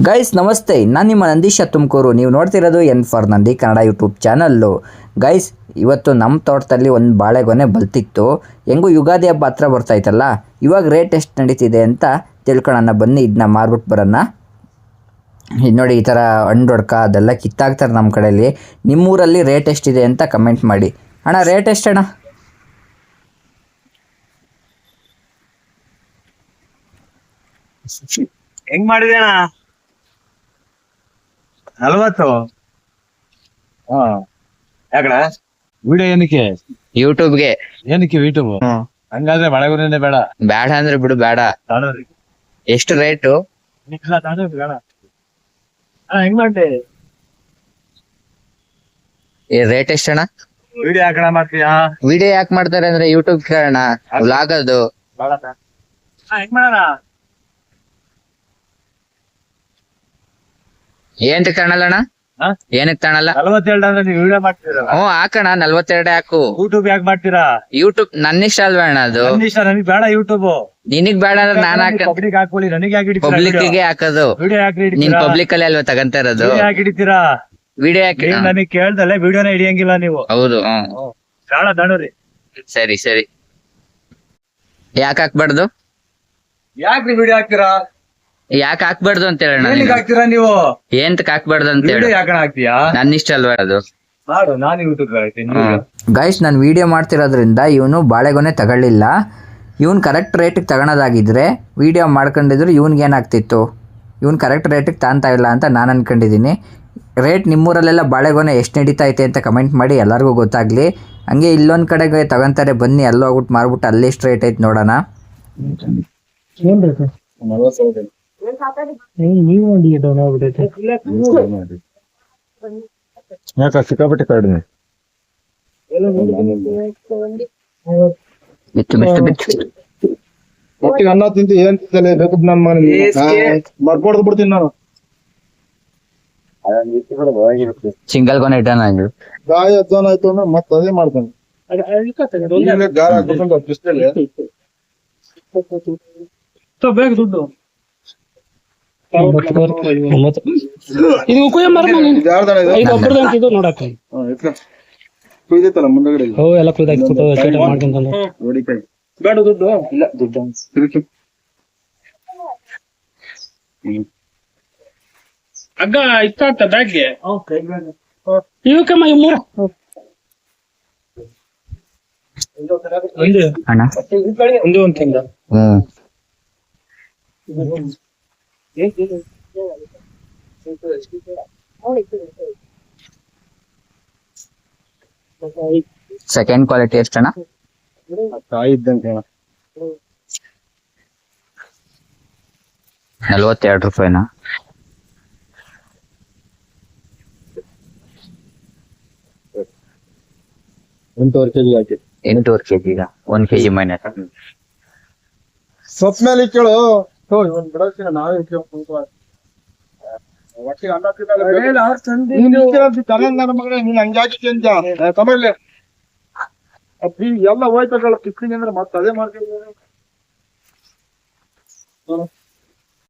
Guys ನಮಸ್ತೆ, ನಾನು ನಿಮ್ಮ ನಂದೀಶ ತುಮಕೂರು. ನೀವು ನೋಡ್ತಿರೋದು N for Nandi Kannada YouTube channel. Guys, ಇವತ್ತು ನಮ್ಮ ತೋಟದಲ್ಲಿ ಒಂದು ಬಾಳೆಗೊನೆ ಬಲ್ತಿತ್ತು. ಹೆಂಗೂ ಯುಗಾದಿ ಹಬ್ಬ ಹತ್ರ ಬರ್ತಾಯಿತ್ತಲ್ಲ, ಇವಾಗ ರೇಟ್ ಎಷ್ಟು ನಡೀತಿದೆ ಅಂತ ತಿಳ್ಕೊಳ್ಳೋಣ ಬನ್ನಿ. ಇದನ್ನ ಮಾರ್ಬಿಟ್ಟು ಬರೋಣ. ಇದು ನೋಡಿ, ಈ ಥರ ಹಣ್ಣೊಡ್ಕ ಅದೆಲ್ಲ ಕಿತ್ತಾಕ್ತಾರೆ ನಮ್ಮ ಕಡೆಯಲ್ಲಿ. ನಿಮ್ಮೂರಲ್ಲಿ ರೇಟ್ ಎಷ್ಟಿದೆ ಅಂತ ಕಮೆಂಟ್ ಮಾಡಿ. ಅಣ್ಣ, ರೇಟ್ ಎಷ್ಟಣ್ಣ? ಹೆಂಗ್ ಮಾಡಿದೆ ಅಣ್ಣ? 40. ಯಾಕಣ ವಿಡಿಯೋ ಏನಕ್ಕೆ? ಯೂಟ್ಯೂಬ್ಗೆ. ಏನಕ್ಕೆ ಯೂಟ್ಯೂಬ್? ಹಂಗಾದ್ರೆ ಮಳೆಗುನೇ ಬೇಡ. ಬೇಡ ಅಂದ್ರೆ ಬಿಡು, ಬೇಡ. ಎಷ್ಟು ರೇಟು? ಬೇಡ. ಹೆಂಗ್ ಮಾಡ್ದೆ? ರೇಟ್ ಎಷ್ಟಣ್ಣ? ವಿಡಿಯೋ ಯಾಕಣ ಮಾಡ್ತೀಯಾ? ವಿಡಿಯೋ ಯಾಕೆ ಮಾಡ್ತಾರೆ ಅಂದ್ರೆ ಯೂಟ್ಯೂಬ್ ಕೇಳೋಣ, ವ್ಲಾಗ್ ಅದು. ಹೆಂಗ್ ಮಾಡೋಣ? ಏನಕ್ಕೆ ತಗೊಳಲ್ಲಣ್ಣ? ಏನಕ್ಕೆ ತಗೊಳಲ್ಲ? 42 ಅಂದ್ರೆ ನೀವು ವಿಡಿಯೋ ಮಾಡ್ತೀರಾ? ಹ್ಞೂ, ಹಾಕಣ 42 ಹಾಕು. ಯೂಟ್ಯೂಬ್ ಯಾಕೆ ಮಾಡ್ತೀರಾ? ಯೂಟ್ಯೂಬ್ ನನ್ನ ಇಷ್ಟ ಅಲ್ವಾ ಅಣ್ಣ ಅದು? ನನಗೆ ಬೇಡ ಯೂಟ್ಯೂಬ್. ನಿನಗ್ ಬೇಡ ಅಂದ್ರೆ ನಾನು ಪಬ್ಲಿಕ್ ಹಾಕೊಳ್ಳಿ, ನನಗೆ ಯಾಕೆ ಹಿಡಿತೀರಾ? ಪಬ್ಲಿಕ್ಗೆ ಹಾಕೋದು. ವಿಡಿಯೋ ಯಾಕೆ ನೀನ್ ಹಿಡಿತೀರಾ? ಪಬ್ಲಿಕ್ ಅಲ್ಲಿ ಅಲ್ವಾ ತಗಂತ ಇರೋದು? ಯಾಕೆ ಹಿಡಿತೀರಾ? ವಿಡಿಯೋ ಯಾಕೆ? ನನಗೆ ಕೇಳ್ದಲ್ಲ ವಿಡಿಯೋನ ಹಿಡಿಯಂಗಿಲ್ಲ ನೀವು. ಹೌದು. ಬೇಡ ದಣರಿ. ಸರಿ ಸರಿ. ಯಾಕೆ ಹಾಕ್ಬಾರ್ದು? ಯಾಕ್ರಿ ವಿಡಿಯೋ ಹಾಕ್ತೀರಾ? ಯಾಕೆ ಹಾಕ್ಬಾರ್ದು ಅಂತ ಹೇಳೋಣ. ಏನಕ್ಕೆ ಹಾಕ್ತೀರಾ ನೀವು? ಏಂತಕ್ ಹಾಕ್ಬಾರ್ದು ಅಂತ ಹೇಳಿ. ವಿಡಿಯೋ ಯಾಕಣ ಹಾಕ್ತೀಯಾ? ನನ್ನ ಇಷ್ಟ ಅಲ್ವಾ ಅದು? ಮಾಡು, ನಾನು ಯೂಟ್ಯೂಬ್ ಹಾಕ್ತೀನಿ. ಗೈಸ್, ನಾನು ವಿಡಿಯೋ ಮಾಡ್ತಿರೋದ್ರಿಂದ ಇವನು ಬಾಳೆಗೊನೆ ತಗೊಳ್ಳಿಲ್ಲ. ಇವನು ಕರೆಕ್ಟ್ ರೇಟಿಗೆ ತಗೊಳೋದಾಗಿದ್ರೆ ವಿಡಿಯೋ ಮಾಡ್ಕೊಂಡಿದ್ರು ಇವ್ನಿಗೆ ಏನಾಗ್ತಿತ್ತು. ಇವ್ನು ಕರೆಕ್ಟ್ ರೇಟಿಗೆ ತಾಂತ ಇಲ್ಲ ಅಂತ ನಾನು ಅನ್ಕೊಂಡಿದ್ದೀನಿ. ರೇಟ್ ನಿಮ್ಮೂರಲ್ಲೆಲ್ಲ ಬಾಳೆಗೊನೆ ಎಷ್ಟು ನಡೀತೈತೆ ಅಂತ ಕಮೆಂಟ್ ಮಾಡಿ, ಎಲ್ಲರಿಗೂ ಗೊತ್ತಾಗಲಿ. ಹಂಗೆ ಇಲ್ಲೊಂದು ಕಡೆಗೆ ತಗೊಂತಾರೆ, ಬನ್ನಿ ಅಲ್ಲಿ ಹೋಗ್ಬಿಟ್ಟು ಮಾರ್ಬಿಟ್ಟು ಅಲ್ಲಿ ಎಷ್ಟು ರೇಟ್ ಐತೆ ನೋಡೋಣ. ಯಾಕ ಸಿಕ್ಕಾಪಟ್ಟೆ ಕಡಿಮೆ? ಒಟ್ಟಿಗೆ ಅನ್ನ ತಿಂತು ಏನ್ ತಿಂತಲೇ ಬೇಕು ನನ್ನ ಮನೆ ಬರ್ಕೊಡ್ದು ಬಿಡ್ತೀನಿ ನಾನು. ಸಿಂಗಲ್ ಕೊನೆ ಇಟ್ಟಾನ ಗಾಯ ಅಜ್ಜಾನ ಆಯ್ತು ಅಂದ್ರೆ ಮತ್ತೆ ಅದೇ ಮಾಡ್ತಾನೆ. ಗಾಯ ಹಾಕ್ಬೇಕಂತ ಬೇಕು ದುಡ್ಡು. ಕುಯ್ದೈತಲ್ಲ ಮುಂದಗಡೆ ಎಲ್ಲ ಕುಯ್ದಾಕಿ ಬೇಡ ದುಡ್ಡು ಇಲ್ಲ. ದುಡ್ಡು ಹಗ್ಗ ಇಷ್ಟ ಬ್ಯಾಗ್ಗೆ ಇವಕ್ಕಮ್ಮ ಮೂರು ಅಣ್ಣ ಒಂದು ಒಂದು ತಿಂದ ಸೆಕೆಂಡ್ ಕ್ವಾಲಿಟಿ ಎಷ್ಟಣ್ಣ? ಕಾಯಿ ಇದ್ದಂತೆ 42 ರೂಪಾಯಿನಾ? ಎಂಟೂವರೆ ಕೆಜಿ ಹಾಕಿ 8 kg 1 kg ಮೈನಸ್. ಸೊಪ್ಪ ಮೇಲೆ ಕೇಳು. ಒಂದ್ ಬಿಡೋಣ ನಾವೇ ಒಟ್ಟಿಗೆ ಅನ್ನ ನನ್ನ ಮಗನೇ, ನೀನ್ ಹಂಗಾಕಿ ಅಂತ ತಗೊಳ್ಳಿ. ಎಲ್ಲ ಹೋಯ್ತಲ್ಲ ಕಿಸ್ತೀನಿ ಅಂದ್ರೆ ಮತ್ತೆ ಅದೇ ಮಾಡ್ತೀನಿ.